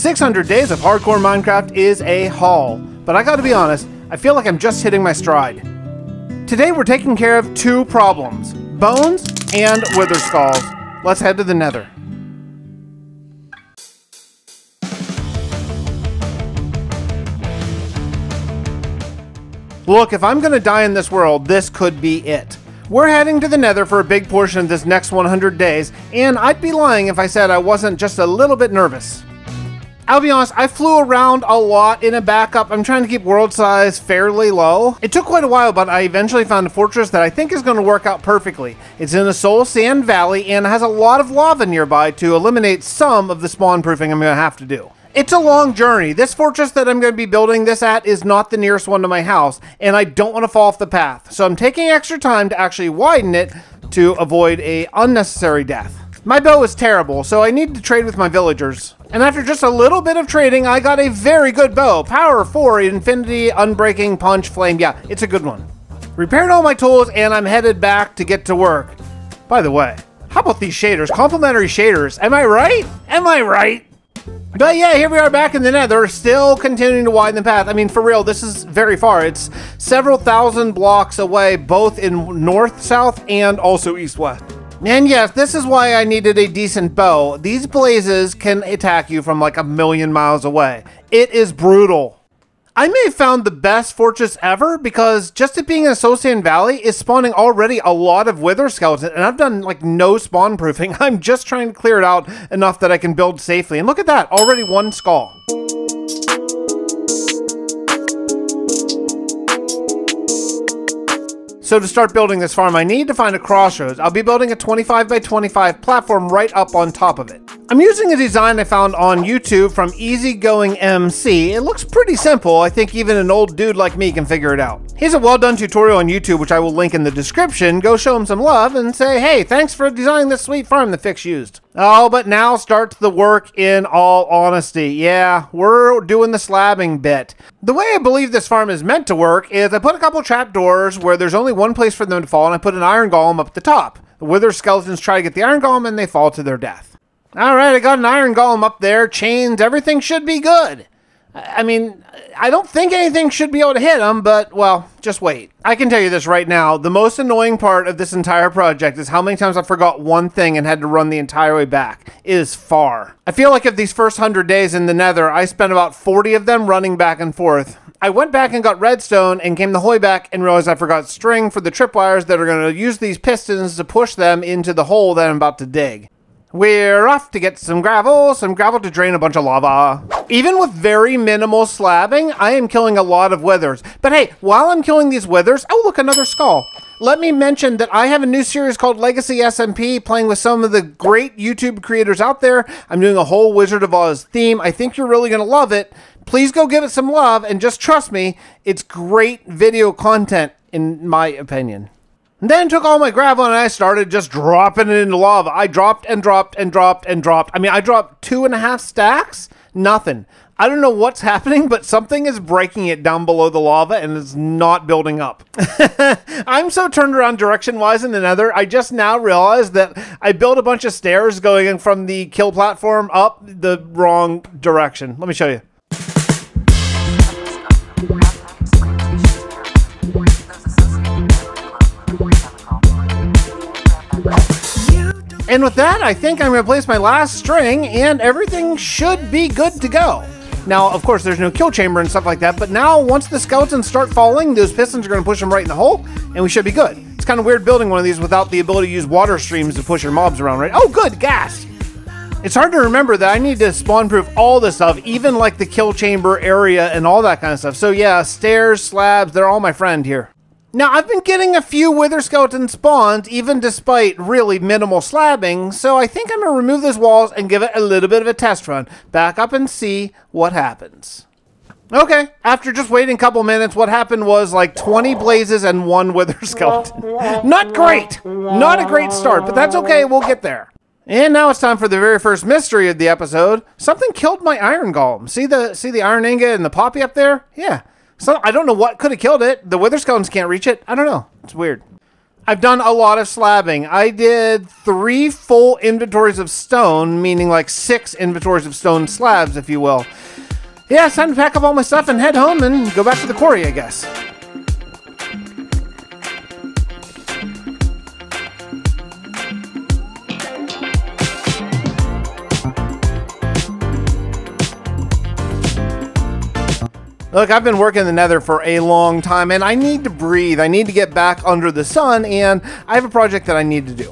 600 days of hardcore Minecraft is a haul, but I gotta be honest, I feel like I'm just hitting my stride. Today we're taking care of two problems, bones and wither skulls. Let's head to the nether. Look, if I'm gonna die in this world, this could be it. We're heading to the nether for a big portion of this next 100 days, and I'd be lying if I said I wasn't just a little bit nervous. I'll be honest, I flew around a lot in a backup. I'm trying to keep world size fairly low. It took quite a while, but I eventually found a fortress that I think is going to work out perfectly. It's in a soul sand valley and has a lot of lava nearby to eliminate some of the spawn proofing I'm going to have to do. It's a long journey. This fortress that I'm going to be building this at is not the nearest one to my house, and I don't want to fall off the path. So I'm taking extra time to actually widen it to avoid an unnecessary death. My bow is terrible, so I need to trade with my villagers. And after just a little bit of trading, I got a very good bow. Power 4, Infinity, Unbreaking, Punch, Flame. Yeah, it's a good one. Repaired all my tools, and I'm headed back to get to work. By the way, how about these shaders? Complimentary shaders. Am I right? Am I right? But yeah, here we are back in the nether, still continuing to widen the path. I mean, for real, this is very far. It's several thousand blocks away, both in north-south and also east-west. And yes, this is why I needed a decent bow. These blazes can attack you from like a million miles away. It is brutal. I may have found the best fortress ever because just it being in a soul sand valley is spawning already a lot of wither skeletons, and I've done like no spawn proofing. I'm just trying to clear it out enough that I can build safely. And look at that, already one skull. So to start building this farm, I need to find a crossroads. I'll be building a 25 by 25 platform right up on top of it. I'm using a design I found on YouTube from Easygoing MC. It looks pretty simple. I think even an old dude like me can figure it out. Here's a well-done tutorial on YouTube, which I will link in the description. Go show him some love and say, hey, thanks for designing this sweet farm that Fix used. Oh, but now starts the work in all honesty. Yeah, we're doing the slabbing bit. The way I believe this farm is meant to work is I put a couple trapdoors where there's only one place for them to fall, and I put an iron golem up at the top. The wither skeletons try to get the iron golem and they fall to their death. Alright, I got an iron golem up there, chains, everything should be good. I mean, I don't think anything should be able to hit them, but, well, just wait. I can tell you this right now, the most annoying part of this entire project is how many times I forgot one thing and had to run the entire way back. It is far. I feel like if these first 100 days in the nether, I spent about 40 of them running back and forth. I went back and got redstone and came the whole way back and realized I forgot string for the tripwires that are going to use these pistons to push them into the hole that I'm about to dig. We're off to get some gravel to drain a bunch of lava. Even with very minimal slabbing, I am killing a lot of withers. But hey, while I'm killing these withers, oh look, another skull. Let me mention that I have a new series called Legacy SMP, playing with some of the great YouTube creators out there. I'm doing a whole Wizard of Oz theme. I think you're really gonna love it. Please go give it some love and just trust me, it's great video content in my opinion. And then took all my gravel and I started just dropping it into lava. I dropped and dropped and dropped and dropped. I mean, I dropped 2.5 stacks, nothing. I don't know what's happening, but something is breaking it down below the lava and it's not building up. I'm so turned around direction-wise in the nether, I just now realized that I built a bunch of stairs going from the kill platform up the wrong direction. Let me show you. And with that, I think I'm going to place my last string and everything should be good to go. Now, of course, there's no kill chamber and stuff like that, but now once the skeletons start falling, those pistons are going to push them right in the hole and we should be good. It's kind of weird building one of these without the ability to use water streams to push your mobs around, right? Oh, good, gas! It's hard to remember that I need to spawn proof all this stuff, even like the kill chamber area and all that kind of stuff. So yeah, stairs, slabs, they're all my friend here. Now, I've been getting a few wither skeleton spawns, even despite really minimal slabbing, so I think I'm going to remove those walls and give it a little bit of a test run. Back up and see what happens. Okay, after just waiting a couple minutes, what happened was like 20 blazes and 1 wither skeleton. Not great! Not a great start, but that's okay, we'll get there. And now it's time for the very first mystery of the episode. Something killed my iron golem. See the iron ingot and the poppy up there? Yeah. So I don't know what could have killed it. The wither skeletons can't reach it. I don't know. It's weird. I've done a lot of slabbing. I did 3 full inventories of stone, meaning like 6 inventories of stone slabs, if you will. Yeah, it's time to pack up all my stuff and head home and go back to the quarry, I guess. Look, I've been working in the nether for a long time and I need to breathe. I need to get back under the sun and I have a project that I need to do.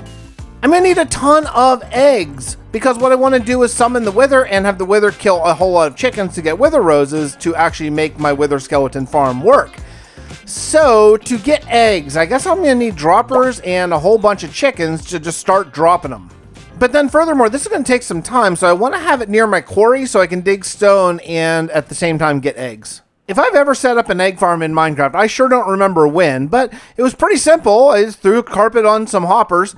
I'm gonna need a ton of eggs because what I want to do is summon the wither and have the wither kill a whole lot of chickens to get wither roses to actually make my wither skeleton farm work. So to get eggs, I guess I'm gonna need droppers and a whole bunch of chickens to just start dropping them. But then furthermore, this is going to take some time, so I want to have it near my quarry so I can dig stone and at the same time get eggs. If I've ever set up an egg farm in Minecraft, I sure don't remember when, but it was pretty simple. I just threw a carpet on some hoppers,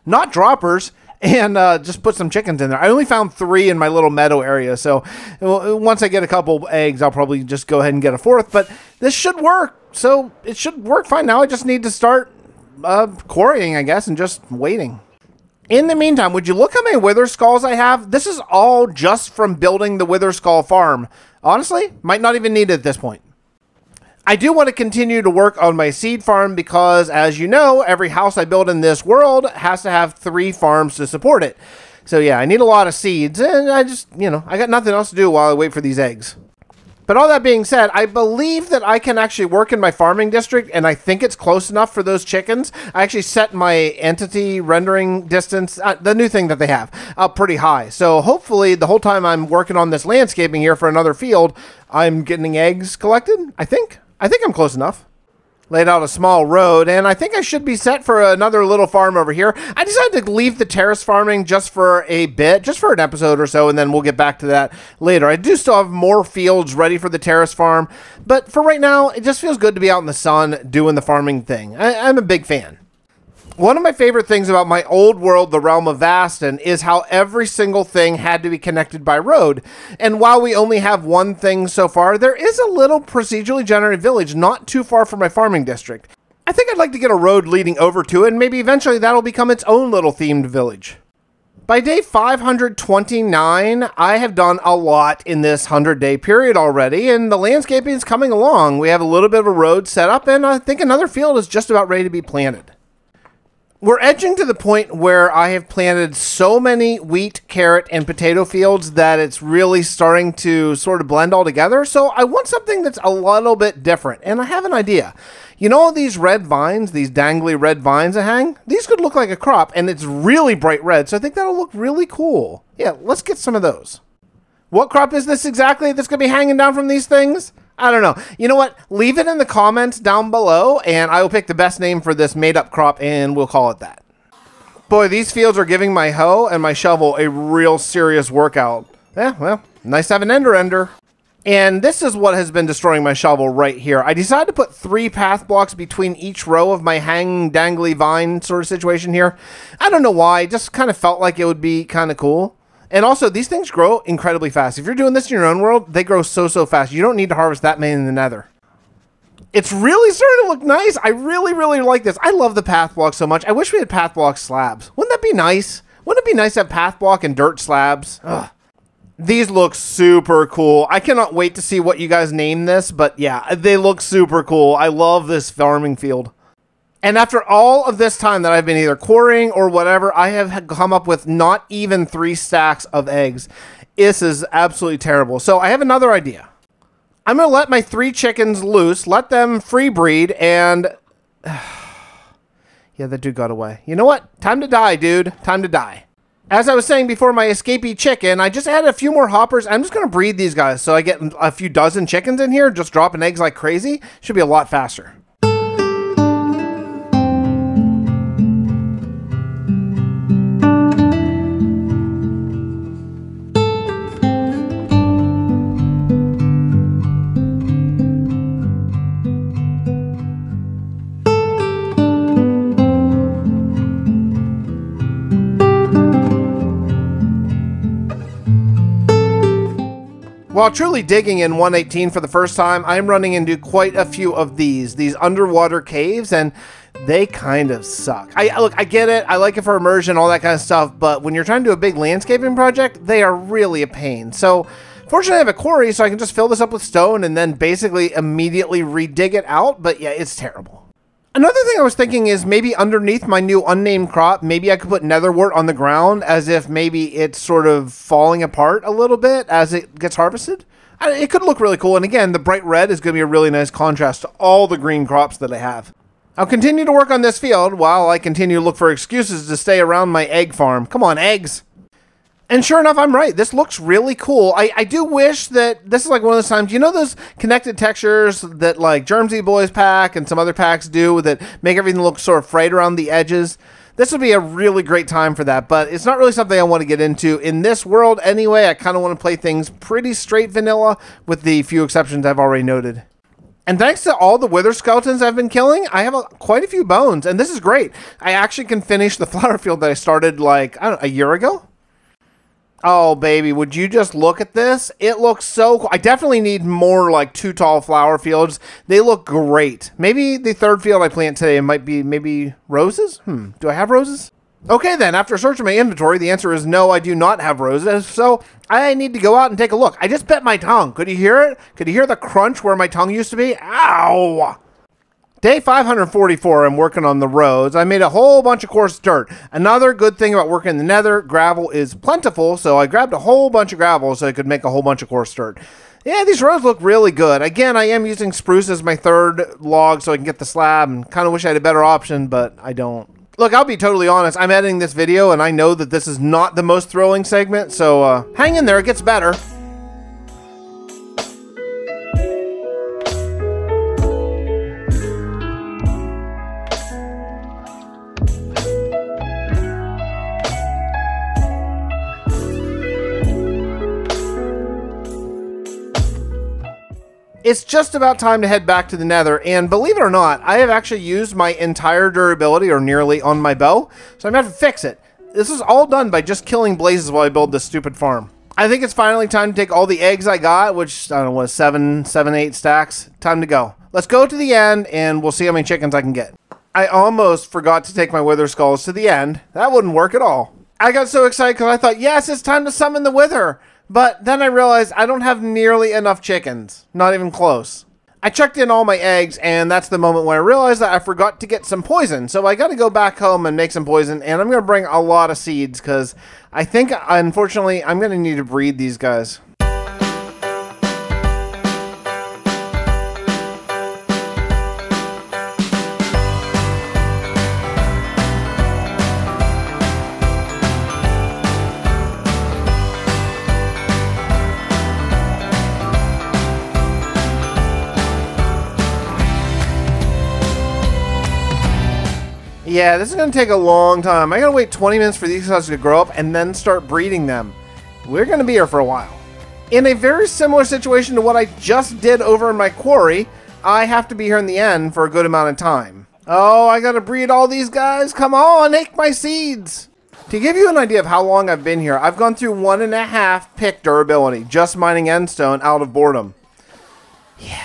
not droppers, and just put some chickens in there. I only found 3 in my little meadow area, so once I get a couple eggs, I'll probably just go ahead and get a 4th, but this should work, so it should work fine. Now I just need to start quarrying, I guess, and just waiting. In the meantime, would you look how many wither skulls I have? This is all just from building the wither skull farm. Honestly, might not even need it at this point. I do want to continue to work on my seed farm because, as you know, every house I build in this world has to have 3 farms to support it. So yeah, I need a lot of seeds, and I just, I got nothing else to do while I wait for these eggs. But all that being said, I believe that I can actually work in my farming district, and I think it's close enough for those chickens. I actually set my entity rendering distance, the new thing that they have, up pretty high. So hopefully the whole time I'm working on this landscaping here for another field, I'm getting eggs collected, I think. I think I'm close enough. Laid out a small road, and I think I should be set for another little farm over here. I decided to leave the terrace farming just for a bit, just for an episode or so, and then we'll get back to that later. I do still have more fields ready for the terrace farm, but for right now, it just feels good to be out in the sun doing the farming thing. I'm a big fan. One of my favorite things about my old world, the Realm of Vaston, is how every single thing had to be connected by road. And while we only have one thing so far, there is a little procedurally generated village not too far from my farming district. I think I'd like to get a road leading over to it, and maybe eventually that'll become its own little themed village. By day 529, I have done a lot in this 100-day period already, and the landscaping is coming along. We have a little bit of a road set up, and I think another field is just about ready to be planted. We're edging to the point where I have planted so many wheat, carrot, and potato fields that it's really starting to sort of blend all together. So I want something that's a little bit different, and I have an idea. You know these red vines, these dangly red vines that hang? These could look like a crop, and it's really bright red, so I think that'll look really cool. Yeah, let's get some of those. What crop is this exactly that's going to be hanging down from these things? I don't know. You know what? Leave it in the comments down below, and I will pick the best name for this made-up crop, and we'll call it that. Boy, these fields are giving my hoe and my shovel a real serious workout. Yeah, well, nice to have an ender. And this is what has been destroying my shovel right here. I decided to put 3 path blocks between each row of my hanging, dangly vine sort of situation here. I don't know why. It just kind of felt like it would be kind of cool. And also, these things grow incredibly fast. If you're doing this in your own world, they grow so fast. You don't need to harvest that many in the nether. It's really starting to look nice. I really like this. I love the path block so much. I wish we had path block slabs. Wouldn't that be nice? Wouldn't it be nice to have path block and dirt slabs? Ugh. These look super cool. I cannot wait to see what you guys name this, but yeah, they look super cool. I love this farming field. And after all of this time that I've been either quarrying or whatever, I have come up with not even 3 stacks of eggs. This is absolutely terrible. So I have another idea. I'm going to let my 3 chickens loose, let them free breed, and... yeah, that dude got away. You know what? Time to die, dude. Time to die. As I was saying before, my escapee chicken, I just added a few more hoppers. I'm just going to breed these guys so I get a few dozen chickens in here, just dropping eggs like crazy. Should be a lot faster. While truly digging in 118 for the first time, I'm running into quite a few of these underwater caves, and they kind of suck. Look, I get it. I like it for immersion, all that kind of stuff, but when you're trying to do a big landscaping project, they are really a pain. So fortunately, I have a quarry, so I can just fill this up with stone and then basically immediately redig it out, but yeah, it's terrible. Another thing I was thinking is maybe underneath my new unnamed crop, maybe I could put netherwort on the ground as if maybe it's sort of falling apart a little bit as it gets harvested. It could look really cool, and again, the bright red is going to be a really nice contrast to all the green crops that I have. I'll continue to work on this field while I continue to look for excuses to stay around my egg farm. Come on, eggs! And sure enough, I'm right. This looks really cool. I do wish that this is like one of those times, you know those connected textures that like Jermsyboy's pack and some other packs do that make everything look sort of frayed around the edges? This would be a really great time for that, but it's not really something I want to get into. In this world anyway, I kind of want to play things pretty straight vanilla with the few exceptions I've already noted. And thanks to all the wither skeletons I've been killing, I have quite a few bones, and this is great. I actually can finish the flower field that I started like, I don't know, a year ago? Oh, baby, would you just look at this? It looks so cool. I definitely need more, like, 2 tall flower fields. They look great. Maybe the third field I plant today might be maybe roses? Do I have roses? Okay, then, after searching my inventory, the answer is no, I do not have roses, so I need to go out and take a look. I just bit my tongue. Could you hear it? Could you hear the crunch where my tongue used to be? Ow! Day 544, I'm working on the roads. I made a whole bunch of coarse dirt. Another good thing about working in the nether, gravel is plentiful, so I grabbed a whole bunch of gravel so I could make a whole bunch of coarse dirt. Yeah, these roads look really good. Again, I am using spruce as my third log so I can get the slab, and kind of wish I had a better option, but I don't. Look, I'll be totally honest. I'm editing this video, and I know that this is not the most thrilling segment, so hang in there, it gets better. It's just about time to head back to the nether, and believe it or not, I have actually used my entire durability, or nearly, on my bow, so I'm going to have to fix it. This is all done by just killing blazes while I build this stupid farm. I think it's finally time to take all the eggs I got, which, I don't know, what, 7, 8 stacks? Time to go. Let's go to the end, and we'll see how many chickens I can get. I almost forgot to take my wither skulls to the end. That wouldn't work at all. I got so excited because I thought, yes, it's time to summon the wither. But then I realized I don't have nearly enough chickens. Not even close. I checked in all my eggs, and that's the moment when I realized that I forgot to get some poison. So I got to go back home and make some poison, and I'm going to bring a lot of seeds, because I think, unfortunately, I'm going to need to breed these guys. Yeah, this is going to take a long time. I got to wait 20 minutes for these guys to grow up and then start breeding them. We're going to be here for a while. In a very similar situation to what I just did over in my quarry, I have to be here in the end for a good amount of time. Oh, I got to breed all these guys. Come on, take my seeds. To give you an idea of how long I've been here, I've gone through 1.5 pick durability, just mining endstone out of boredom. Yeah.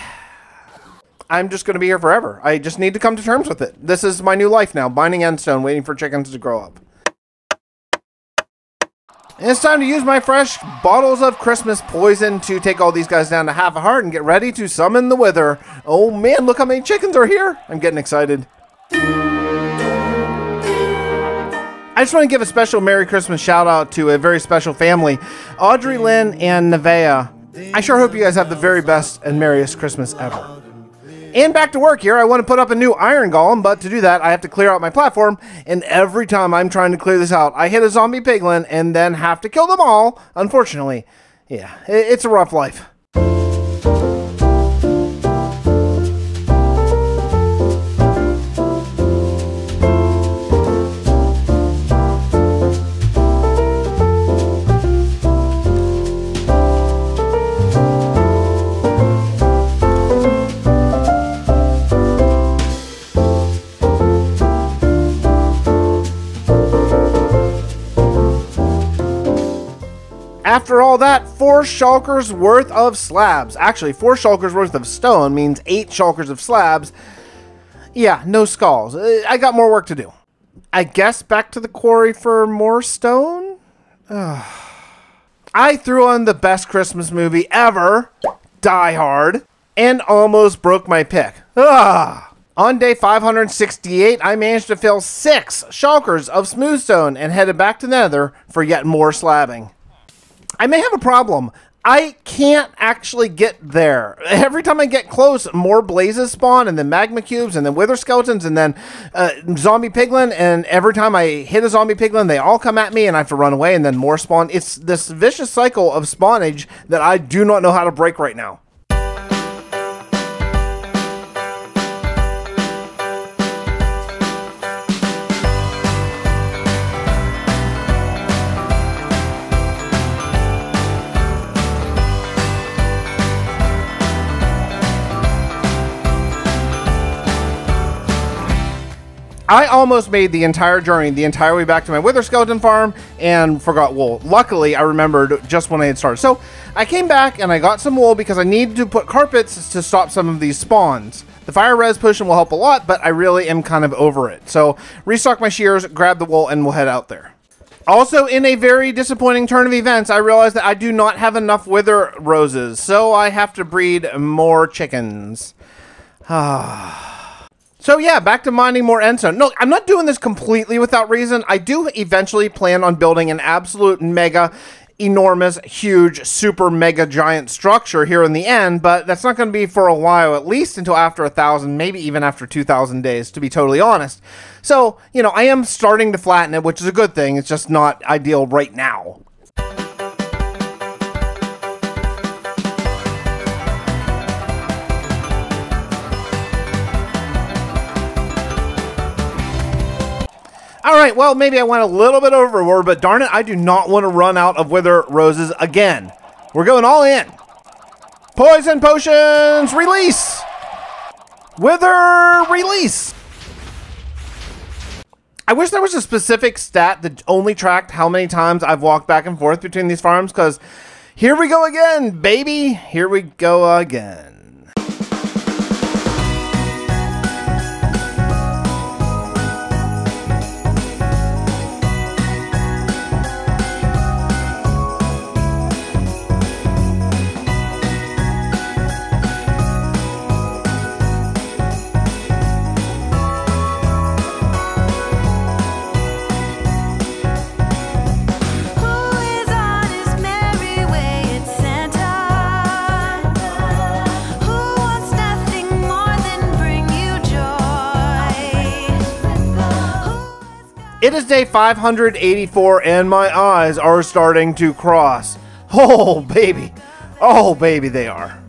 I'm just going to be here forever. I just need to come to terms with it. This is my new life now, mining endstone, waiting for chickens to grow up. And it's time to use my fresh bottles of Christmas poison to take all these guys down to half a heart and get ready to summon the wither. Oh man, look how many chickens are here. I'm getting excited. I just want to give a special Merry Christmas shout out to a very special family, Audrey Lynn and Nevaeh. I sure hope you guys have the very best and merriest Christmas ever. And back to work here. I want to put up a new iron golem, but to do that, I have to clear out my platform, and every time I'm trying to clear this out, I hit a zombie piglin and then have to kill them all, unfortunately. Yeah, it's a rough life. after all that, 4 shulkers worth of slabs. Actually, 4 shulkers worth of stone means 8 shulkers of slabs. Yeah, no skulls. I got more work to do. I guess back to the quarry for more stone? I threw on the best Christmas movie ever, Die Hard, and almost broke my pick. On day 568, I managed to fill 6 shulkers of smooth stone and headed back to Nether for yet more slabbing. I may have a problem. I can't actually get there. Every time I get close, more blazes spawn, and then magma cubes, and then wither skeletons, and then zombie piglin, and every time I hit a zombie piglin, they all come at me, and I have to run away, and then more spawn. It's this vicious cycle of spawnage that I do not know how to break right now. I almost made the entire journey, the entire way back to my wither skeleton farm, and forgot wool. Luckily, I remembered just when I had started. So I came back and I got some wool because I needed to put carpets to stop some of these spawns. The fire res potion will help a lot, but I really am kind of over it. So restock my shears, grab the wool, and we'll head out there. Also, in a very disappointing turn of events, I realized that I do not have enough wither roses, so I have to breed more chickens. So yeah, back to mining more endstone. No, I'm not doing this completely without reason. I do eventually plan on building an absolute mega, enormous, huge, super mega giant structure here in the end, but that's not going to be for a while, at least until after 1,000, maybe even after 2,000 days, to be totally honest. So, you know, I am starting to flatten it, which is a good thing. It's just not ideal right now. Alright, well, maybe I went a little bit overboard, but darn it, I do not want to run out of wither roses again. We're going all in. Poison potions, release! Wither, release! I wish there was a specific stat that only tracked how many times I've walked back and forth between these farms, because here we go again, baby! Here we go again. It is day 584 and my eyes are starting to cross. Oh baby. Oh baby, they are.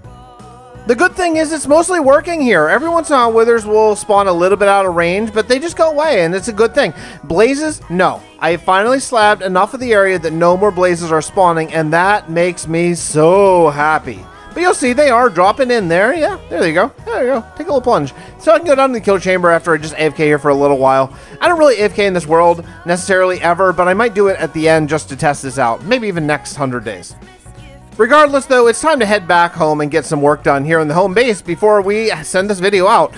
The good thing is it's mostly working here. Every once in a while withers will spawn a little bit out of range, but they just go away and it's a good thing. Blazes? No. I finally slabbed enough of the area that no more blazes are spawning, and that makes me so happy. But you'll see they are dropping in there. Yeah, there you go. There you go. Take a little plunge. So I can go down to the kill chamber after I just AFK here for a little while. I don't really AFK in this world necessarily ever, but I might do it at the end just to test this out. Maybe even next 100 days. Regardless though, it's time to head back home and get some work done here in the home base before we send this video out.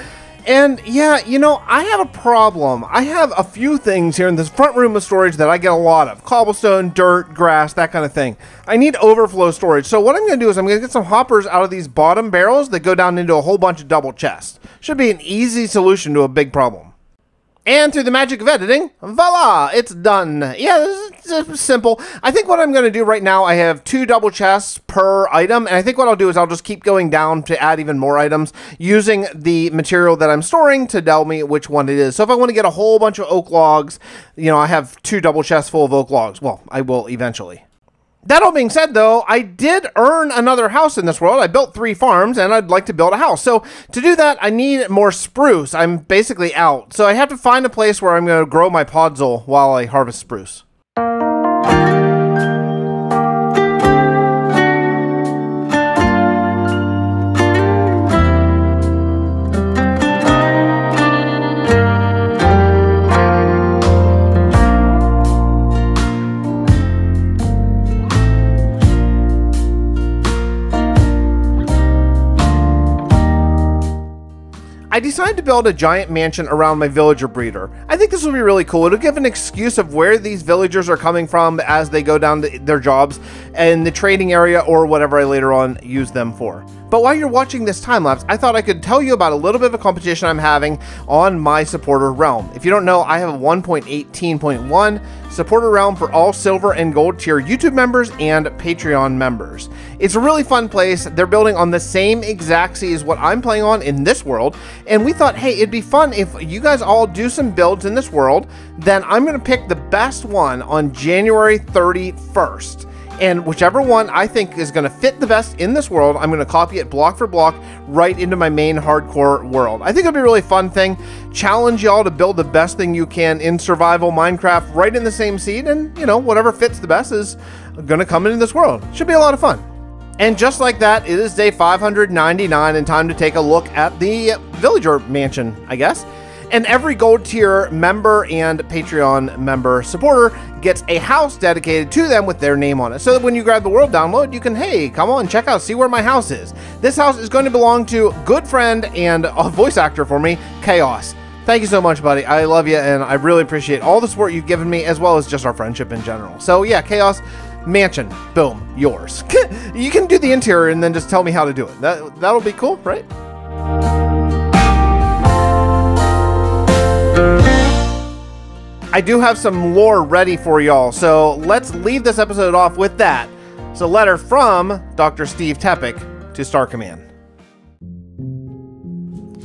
And yeah, you know, I have a problem. I have a few things here in this front room of storage that I get a lot of. Cobblestone, dirt, grass, that kind of thing. I need overflow storage. So what I'm going to do is I'm going to get some hoppers out of these bottom barrels that go down into a whole bunch of double chests. Should be an easy solution to a big problem. And through the magic of editing, voila, it's done. Yeah, it's simple. I think what I'm going to do right now, I have 2 double chests per item, and I think what I'll do is I'll just keep going down to add even more items using the material that I'm storing to tell me which one it is. So if I want to get a whole bunch of oak logs, you know, I have 2 double chests full of oak logs. Well, I will eventually. That all being said, though, I did earn another house in this world. I built 3 farms, and I'd like to build a house. So to do that, I need more spruce. I'm basically out. So I have to find a place where I'm going to grow my podzol while I harvest spruce. I decided to build a giant mansion around my villager breeder. I think this will be really cool. It'll give an excuse of where these villagers are coming from as they go down to their jobs and the trading area or whatever I later on use them for. But while you're watching this time lapse, I thought I could tell you about a little bit of a competition I'm having on my supporter realm. If you don't know, I have a 1.18.1 supporter realm for all silver and gold tier YouTube members and Patreon members. It's a really fun place. They're building on the same exact sea as what I'm playing on in this world, and we thought, hey, it'd be fun if you guys all do some builds in this world. Then I'm going to pick the best one on January 31st. And whichever one I think is going to fit the best in this world, I'm going to copy it block for block right into my main hardcore world. I think it'll be a really fun thing. Challenge y'all to build the best thing you can in survival Minecraft right in the same seed, and, you know, whatever fits the best is going to come into this world. Should be a lot of fun. And just like that, it is day 599 and time to take a look at the villager mansion, I guess. And every gold tier member and Patreon member supporter gets a house dedicated to them with their name on it. So that when you grab the world download, you can, hey, come on, check out, see where my house is. This house is going to belong to good friend and a voice actor for me, Chaos. Thank you so much, buddy. I love you, and I really appreciate all the support you've given me, as well as just our friendship in general. So yeah, Chaos, mansion, boom, yours. You can do the interior and then just tell me how to do it. That'll be cool, right? I do have some lore ready for y'all, so let's leave this episode off with that. It's a letter from Dr. Steve Tepic to Star Command.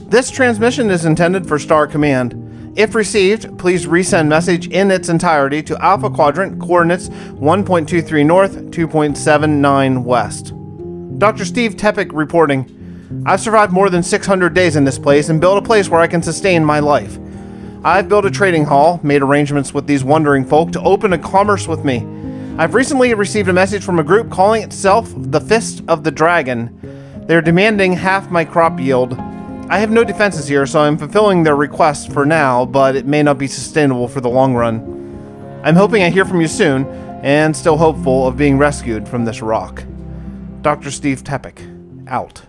This transmission is intended for Star Command. If received, please resend message in its entirety to Alpha Quadrant, coordinates 1.23 north, 2.79 west. Dr. Steve Tepic reporting, I've survived more than 600 days in this place and built a place where I can sustain my life. I've built a trading hall, made arrangements with these wandering folk to open a commerce with me. I've recently received a message from a group calling itself the Fist of the Dragon. They're demanding half my crop yield. I have no defenses here, so I'm fulfilling their request for now, but it may not be sustainable for the long run. I'm hoping I hear from you soon, and still hopeful of being rescued from this rock. Dr. Steve Tepic, out.